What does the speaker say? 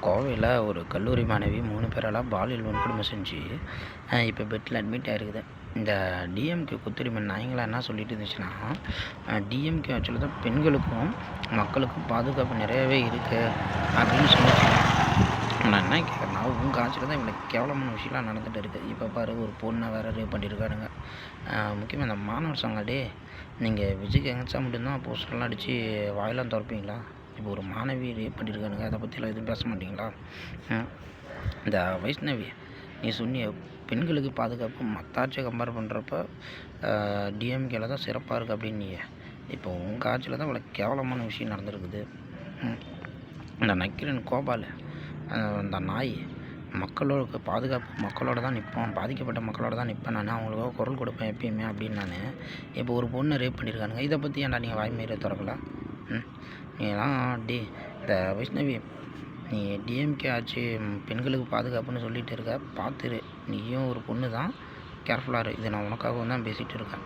கோவையில் ஒரு கல்லூரி மாணவி 3 பேரால பாலியல் வன்கொடுமை செஞ்சு இப்போ பெட்டில் அட்மிட் ஆகிருக்குது. இந்த டிஎம்கே குத்துரிமை நாய்ங்களாம் என்ன சொல்லிட்டு இருந்துச்சுன்னா, டிஎம்கே ஆக்சுவலாக தான் பெண்களுக்கும் மக்களுக்கும் பாதுகாப்பு நிறையவே இருக்குது அப்படின்னு சொல்லிச்சு. நான் என்ன கேட்குறேன்னா, உங்கள் ஆட்சியில் தான் இவ்வளோ கேவலமான விஷயம்லாம் நடந்துகிட்டு இருக்குது. இப்போ பாரு, ஒரு பொண்ணை வேறு ரேப் பண்ணியிருக்கானுங்க. முக்கியமாக இந்த மாணவர் சங்காடே, நீங்கள் விஜய்க்கு எங்கச்சா மட்டும்தான் போஸ்டர்லாம் அடித்து வாயெல்லாம் திறப்பீங்களா? இப்போ ஒரு மாணவி ரேப் பண்ணியிருக்கானுங்க, அதை பற்றிலாம் எதுவும் பேச மாட்டீங்களா? இந்த வைஷ்ணவி, நீ சொன்னிய பெண்களுக்கு பாதுகாப்பு மற்ற ஆட்சியை கம்பேர் பண்ணுறப்ப டிஎம்கேல தான் சிறப்பாக இருக்குது அப்படின்னு. இப்போ உங்கள் ஆட்சியில் தான் இவ்வளோ கேவலமான விஷயம் நடந்துருக்குது. இந்த நக்கீரன் கோபால், அந்த நாய், மக்களோட பாதுகாப்பு மக்களோட தான் நிற்போம், பாதிக்கப்பட்ட மக்களோட தான் நிற்பேன், நான் அவங்களுக்காக குரல் கொடுப்பேன் எப்பயுமே அப்படின்னு. நான் இப்போ ஒரு பொண்ணை ரேப் பண்ணியிருக்கானுங்க, இதை பற்றி ஏன்டா நீங்கள் வாய்மீற திறக்கல? நீலாம் இந்த வைஷ்ணவி, நீ டிஎம்கே ஆட்சி பெண்களுக்கு பாதுகாப்புன்னு சொல்லிகிட்டு இருக்க, பார்த்துரு, நீயும் ஒரு பொண்ணு தான், கேர்ஃபுல்லாக இரு. இது நான் உனக்காகவும் தான் பேசிகிட்டு இருக்கேன்.